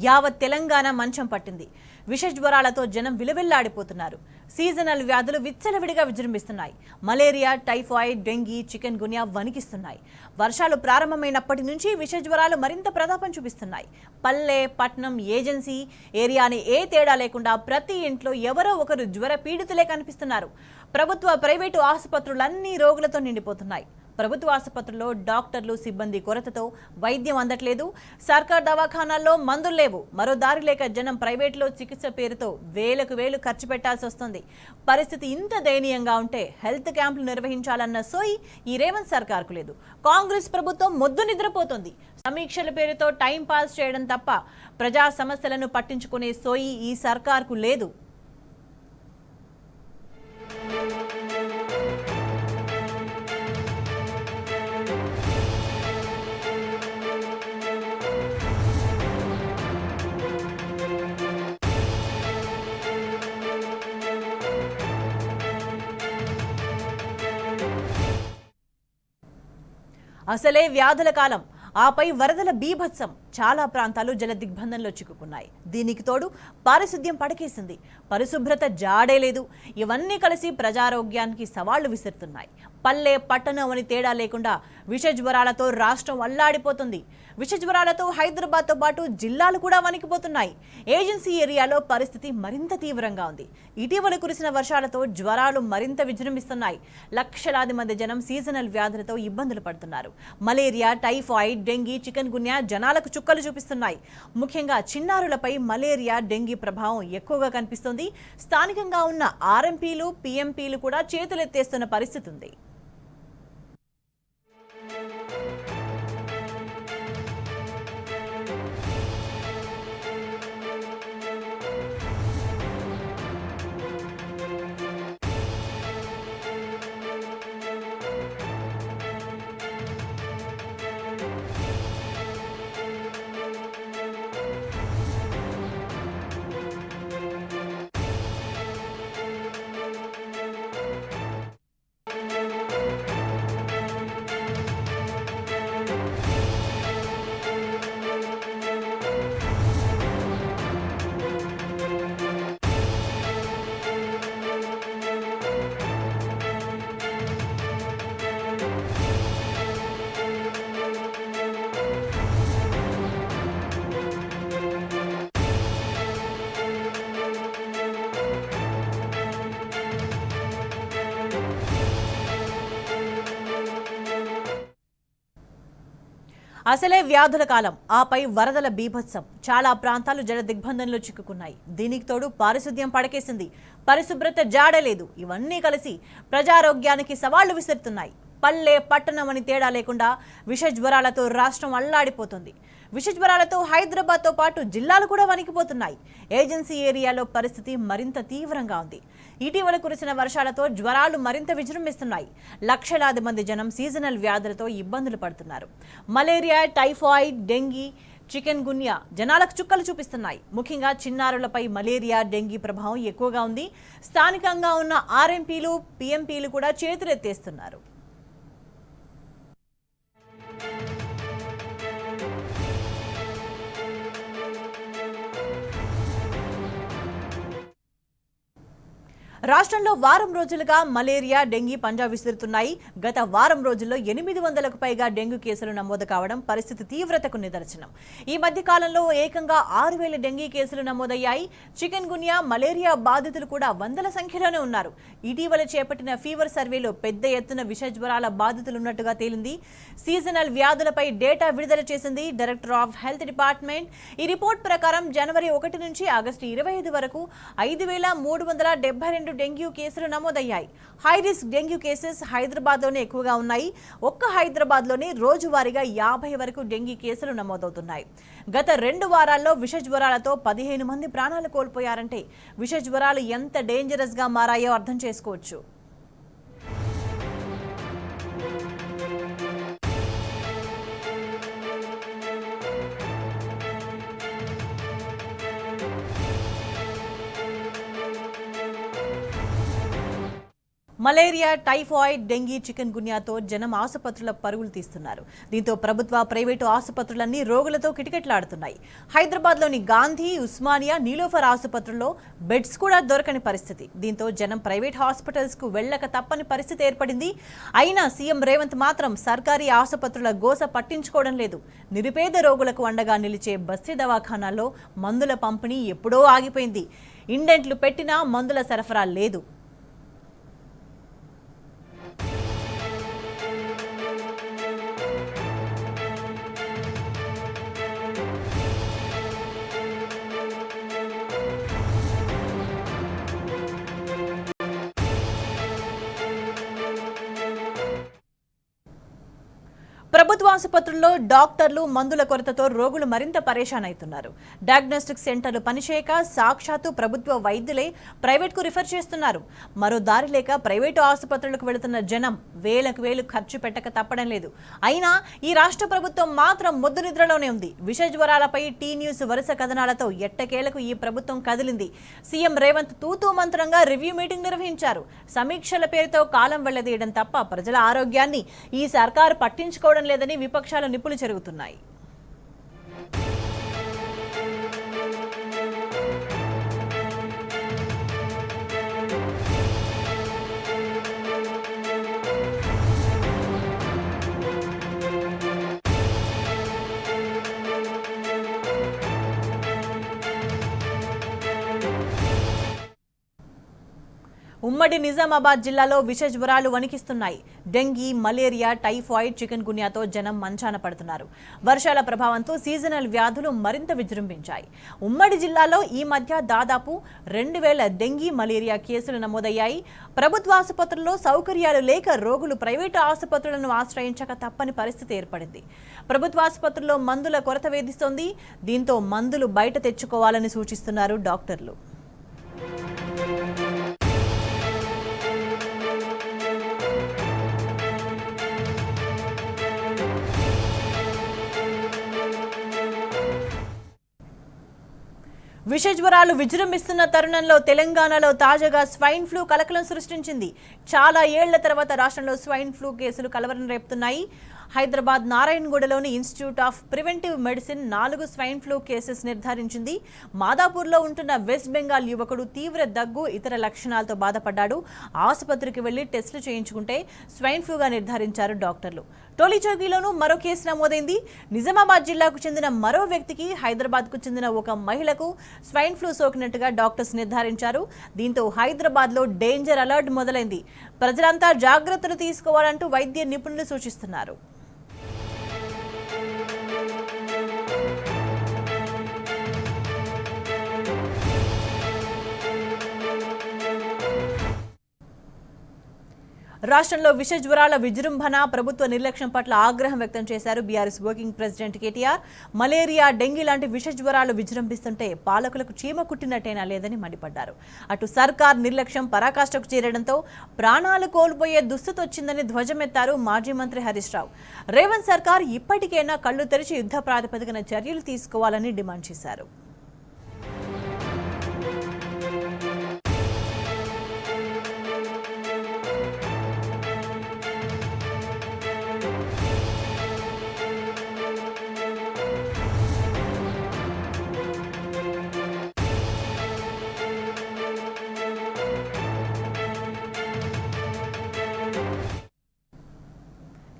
యావత్ తెలంగాణ మంచం పట్టింది. విష జ్వరాలతో జనం విలవిల్లాడిపోతున్నారు. సీజనల్ వ్యాధులు విచ్చలవిడిగా విజృంభిస్తున్నాయి. Malaria, typhoid, dengue, chikungunya వణికిస్తున్నాయి. వర్షాలు ప్రారంభమైనప్పటి నుంచి విష జ్వరాలు మరింత ప్రతాపం చూపిస్తున్నాయి. పల్లె, పట్నం, ఏజెన్సీ ఏరియాని ఏ తేడా లేకుండా ప్రతి ఇంట్లో ఎవరో ఒకరు జ్వర పీడితులే కనిపిస్తున్నారు. ప్రభుత్వ, ప్రైవేటు ఆసుపత్రులన్నీ రోగులతో నిండిపోతున్నాయి. ప్రభుత్వ ఆసుపత్రుల్లో డాక్టర్లు, సిబ్బంది కొరతతో వైద్యం అందట్లేదు. సర్కార్ దవాఖానాల్లో మందులు లేవు. మరో దారి లేక జనం ప్రైవేట్లో చికిత్స పేరుతో వేలు ఖర్చు పెట్టాల్సి వస్తుంది. పరిస్థితి ఇంత దయనీయంగా ఉంటే హెల్త్ క్యాంపులు నిర్వహించాలన్న సోయి ఈ రేవంత్ సర్కార్కు లేదు. కాంగ్రెస్ ప్రభుత్వం మొద్దు నిద్రపోతోంది. సమీక్షల పేరుతో టైం పాస్ చేయడం తప్ప ప్రజా సమస్యలను పట్టించుకునే సోయి ఈ సర్కార్కు లేదు. అసలే వ్యాధుల కాలం, ఆపై వరదల బీభత్సం. చాలా ప్రాంతాలు జల దిగ్బంధంలో చిక్కుకున్నాయి. దీనికి తోడు పారిశుద్ధ్యం పడకేసింది. పరిశుభ్రత జాడే లేదు. ఇవన్నీ కలిసి ప్రజారోగ్యానికి సవాళ్లు విసురుతున్నాయి. పల్లె, పట్టణం అని తేడా లేకుండా విష జ్వరాలతో రాష్ట్రం అల్లాడిపోతుంది. విష జ్వరాలతో హైదరాబాద్తో పాటు జిల్లాలు కూడా వణికిపోతున్నాయి. ఏజెన్సీ ఏరియాలో పరిస్థితి మరింత తీవ్రంగా ఉంది. ఇటీవల కురిసిన వర్షాలతో జ్వరాలు మరింత విజృంభిస్తున్నాయి. లక్షలాది మంది జనం సీజనల్ వ్యాధులతో ఇబ్బందులు పడుతున్నారు. మలేరియా, టైఫాయిడ్, డెంగీ, చికెన్ గున్యా జనాలకు చుక్కలు చూపిస్తున్నాయి. ముఖ్యంగా చిన్నారులపై మలేరియా, డెంగీ ప్రభావం ఎక్కువగా కనిపిస్తుంది. స్థానికంగా ఉన్న ఆర్ఎంపీలు, పీఎంపీలు కూడా చేతులెత్తేస్తున్న పరిస్థితి ఉంది. అసలే వ్యాధుల కాలం, ఆపై వరదల బీభత్సం. చాలా ప్రాంతాలు జల దిగ్బంధంలో చిక్కుకున్నాయి. దీనికి తోడు పారిశుద్ధ్యం పడకేసింది. పరిశుభ్రత జాడలేదు. ఇవన్నీ కలిసి ప్రజారోగ్యానికి సవాళ్లు విసురుతున్నాయి. పల్లె, పట్టణం అని తేడా లేకుండా విష జ్వరాలతో రాష్ట్రం అల్లాడిపోతుంది. విష జ్వరాలతో హైదరాబాద్తో పాటు జిల్లాలు కూడా వణికిపోతున్నాయి. ఏజెన్సీ ఏరియాలో పరిస్థితి మరింత తీవ్రంగా ఉంది. ఇటీవల కురిసిన వర్షాలతో జ్వరాలు మరింత విజృంభిస్తున్నాయి. లక్షలాది మంది జనం సీజనల్ వ్యాధులతో ఇబ్బందులు పడుతున్నారు. మలేరియా, టైఫాయిడ్, డెంగీ, చికెన్ గున్యా జనాలకు చుక్కలు చూపిస్తున్నాయి. ముఖ్యంగా చిన్నారులపై మలేరియా, డెంగీ ప్రభావం ఎక్కువగా ఉంది. స్థానికంగా ఉన్న ఆర్ఎంపీలు, పీఎంపీలు కూడా చేతులెత్తేస్తున్నారు. రాష్ట్రంలో వారం రోజులుగా మలేరియా, డెంగీ పంజా విసురుతున్నాయి. గత వారం రోజుల్లో 800కు పైగా డెంగ్యూ కేసులు నమోదు కావడం పరిస్థితి తీవ్రతకు నిదర్శనం. ఈ మధ్య కాలంలో ఏకంగా 6000 డెంగీ కేసులు నమోదయ్యాయి. చికెన్ గున్యా, మలేరియా బాధితులు కూడా వందల సంఖ్యలోనే ఉన్నారు. ఇటీవల చేపట్టిన ఫీవర్ సర్వేలో పెద్ద ఎత్తున విష జ్వరాల బాధితులు ఉన్నట్టుగా తేలింది. సీజనల్ వ్యాధులపై డేటా విడుదల చేసింది డైరెక్టర్ ఆఫ్ హెల్త్ డిపార్ట్మెంట్. ఈ రిపోర్ట్ ప్రకారం జనవరి 1 నుంచి ఆగస్టు 25 వరకు 5372 డెంగ్యూ కేసులు నమోదయ్యాయి. హై రిస్క్ డెంగ్యూ కేసెస్ హైదరాబాద్లోనే ఎక్కువగా ఉన్నాయి. ఒక్క హైదరాబాద్లోనే రోజువారీగా 50 వరకు డెంగీ కేసులు నమోదవుతున్నాయి. గత 2 వారాల్లో విష జ్వరాలతో 15 మంది ప్రాణాలు కోల్పోయారంటే విష జ్వరాలు ఎంత డేంజరస్గా మారాయో అర్థం చేసుకోవచ్చు. మలేరియా, టైఫాయిడ్, డెంగీ, చికెన్ గున్యాతో జనం ఆసుపత్రుల పరుగులు తీస్తున్నారు. దీంతో ప్రభుత్వ, ప్రైవేటు ఆసుపత్రులన్నీ రోగులతో కిటకిటలాడుతున్నాయి. హైదరాబాద్లోని గాంధీ, ఉస్మానియా, నీలోఫర్ ఆసుపత్రుల్లో బెడ్స్ కూడా దొరకని పరిస్థితి. దీంతో జనం ప్రైవేట్ హాస్పిటల్స్ కు వెళ్లక తప్పని పరిస్థితి ఏర్పడింది. అయినా సీఎం రేవంత్ మాత్రం సర్కారీ ఆసుపత్రుల గోస పట్టించుకోవడం లేదు. నిరుపేద రోగులకు అండగా నిలిచే బస్తీ దవాఖానాల్లో మందుల పంపిణీ ఎప్పుడో ఆగిపోయింది. ఇండెంట్లు పెట్టినా మందుల సరఫరా లేదు. ప్రభుత్వ ఆసుపత్రుల్లో డాక్టర్లు, మందుల కొరతతో రోగులు మరింత పరేషాన్ అవుతున్నారు. డయాగ్నోస్టిక్ సెంటర్లు పనిచేయక సాక్షాత్తు ప్రభుత్వ వైద్యులే ప్రైవేట్కు రిఫర్ చేస్తున్నారు. మరో దారి లేక ప్రైవేటు ఆసుపత్రులకు వెళుతున్న జనం వేలకు వేలు ఖర్చు పెట్టక తప్పడం లేదు. అయినా ఈ రాష్ట్ర ప్రభుత్వం మాత్రం మొద్దు నిద్రలోనే ఉంది. విష జ్వరాలపై టీ న్యూస్ వరుస కథనాలతో ఎట్టకేలకు ఈ ప్రభుత్వం కదిలింది. సీఎం రేవంత్ తూతూ మంత్రంగా రివ్యూ మీటింగ్ నిర్వహించారు. సమీక్షల పేరుతో కాలం వెళ్లదీయడం తప్ప ప్రజల ఆరోగ్యాన్ని ఈ సర్కారు పట్టించుకోవడం లేదని విపక్షాల నిప్పులు చెరుగుతున్నాయి. ఉమ్మడి నిజామాబాద్ జిల్లాలో విష జ్వరాలు వణికిస్తున్నాయి. డెంగీ, మలేరియా, టైఫాయిడ్, చికెన్ గున్యాతో జనం మంచాన పడుతున్నారు. వర్షాల ప్రభావంతో సీజనల్ వ్యాధులు మరింత విజృంభించాయి. ఉమ్మడి జిల్లాలో ఈ మధ్య దాదాపు 2000 డెంగీ, మలేరియా కేసులు నమోదయ్యాయి. ప్రభుత్వ ఆసుపత్రుల్లో సౌకర్యాలు లేక రోగులు ప్రైవేటు ఆసుపత్రులను ఆశ్రయించక తప్పని పరిస్థితి ఏర్పడింది. ప్రభుత్వ ఆసుపత్రుల్లో మందుల కొరత వేధిస్తోంది. దీంతో మందులు బయట తెచ్చుకోవాలని సూచిస్తున్నారు డాక్టర్లు. విష జ్వరాలు విజృంభిస్తున్న తరుణంలో తెలంగాణలో తాజాగా స్వైన్ ఫ్లూ కలకలం సృష్టించింది. చాలా ఏళ్ల తర్వాత రాష్ట్రంలో స్వైన్ ఫ్లూ కేసులు కలవరం రేపుతున్నాయి. హైదరాబాద్ నారాయణగూడలోని institute of preventive medicine 4 swine flu cases నిర్ధారించింది. మాదాపూర్లో ఉంటున్న వెస్ట్ బెంగాల్ యువకుడు తీవ్ర దగ్గు, ఇతర లక్షణాలతో బాధపడ్డాడు. ఆసుపత్రికి వెళ్లి టెస్టులు చేయించుకుంటే స్వైన్ ఫ్లూగా నిర్ధారించారు డాక్టర్లు. టోలీచౌకీలోనూ మరో కేసు నమోదైంది. నిజామాబాద్ జిల్లాకు చెందిన మరో వ్యక్తికి, హైదరాబాద్కు చెందిన ఒక మహిళకు స్వైన్ ఫ్లూ సోకినట్టుగా డాక్టర్స్ నిర్ధారించారు. దీంతో హైదరాబాద్లో డేంజర్ అలర్ట్ మొదలైంది. ప్రజలంతా జాగ్రత్తలు తీసుకోవాలంటూ వైద్య నిపుణులు సూచిస్తున్నారు. రాష్ట్రంలో విష జ్వరాల విజృంభణ, ప్రభుత్వ నిర్లక్ష్యం పట్ల ఆగ్రహం వ్యక్తం చేశారు BRS working president KTR. Malaria, dengue లాంటి విష జ్వరాలు విజృంభిస్తుంటే పాలకులకు చీమ కుట్టినట్టేనా లేదని మండిపడ్డారు. అటు సర్కార్ నిర్లక్ష్యం పరాకాష్ఠకు చేరడంతో ప్రాణాలు కోల్పోయే దుస్థితి వచ్చిందని ధ్వజమెత్తారు మాజీ మంత్రి హరీష్ రావు. రేవంత్ సర్కార్ ఇప్పటికైనా కళ్లు తెరిచి యుద్ధ ప్రాతిపదికన చర్యలు తీసుకోవాలని డిమాండ్ చేశారు.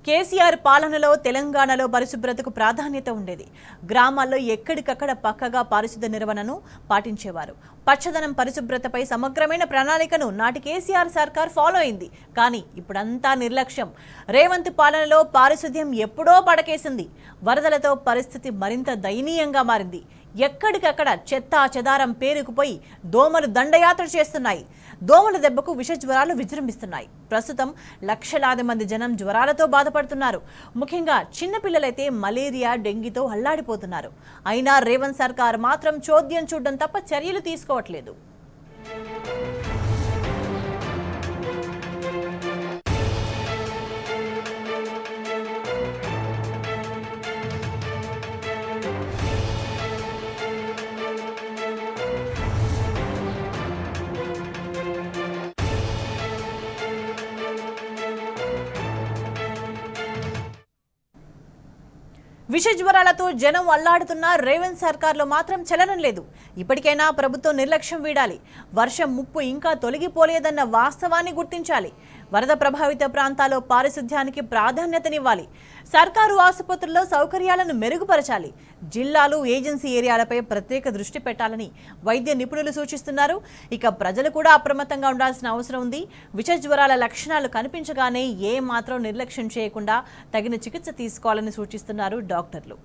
కేసీఆర్ పాలనలో తెలంగాణలో పరిశుభ్రతకు ప్రాధాన్యత ఉండేది. గ్రామాల్లో ఎక్కడికక్కడ పక్కగా పారిశుద్ధ్య నిర్వహణను పాటించేవారు. పచ్చదనం, పరిశుభ్రతపై సమగ్రమైన ప్రణాళికను నాటి కేసీఆర్ సర్కార్ ఫాలో అయింది. కానీ ఇప్పుడంతా నిర్లక్ష్యం. రేవంత్ పాలనలో పారిశుద్ధ్యం ఎప్పుడో పడకేసింది. వరదలతో పరిస్థితి మరింత దయనీయంగా మారింది. ఎక్కడికక్కడ చెత్త చెదారం పేరుకుపోయి దోమలు దండయాత్ర చేస్తున్నాయి. దోమల దెబ్బకు విష జ్వరాలు విజృంభిస్తున్నాయి. ప్రస్తుతం లక్షలాది మంది జనం జ్వరాలతో బాధపడుతున్నారు. ముఖ్యంగా చిన్నపిల్లలైతే మలేరియా, డెంగీతో అల్లాడిపోతున్నారు. అయినా రేవంత్ సర్కార్ మాత్రం చోద్యం చూడడం తప్ప చర్యలు తీసుకోవట్లేదు. విష జ్వరాలతో జనం అల్లాడుతున్న రేవంత్ సర్కార్లో మాత్రం చలనం లేదు. ఇప్పటికైనా ప్రభుత్వం నిర్లక్ష్యం వీడాలి. వర్షం ముప్పు ఇంకా తొలగిపోలేదన్న వాస్తవాన్ని గుర్తించాలి. వరద ప్రభావిత ప్రాంతాల్లో పారిశుధ్యానికి ప్రాధాన్యతనివ్వాలి. సర్కారు ఆసుపత్రుల్లో సౌకర్యాలను మెరుగుపరచాలి. జిల్లాలు, ఏజెన్సీ ఏరియాలపై ప్రత్యేక దృష్టి పెట్టాలని వైద్య నిపుణులు సూచిస్తున్నారు. ఇక ప్రజలు కూడా అప్రమత్తంగా ఉండాల్సిన అవసరం ఉంది. విష జ్వరాల లక్షణాలు కనిపించగానే ఏ మాత్రం నిర్లక్ష్యం చేయకుండా తగిన చికిత్స తీసుకోవాలని సూచిస్తున్నారు డాక్టర్లు.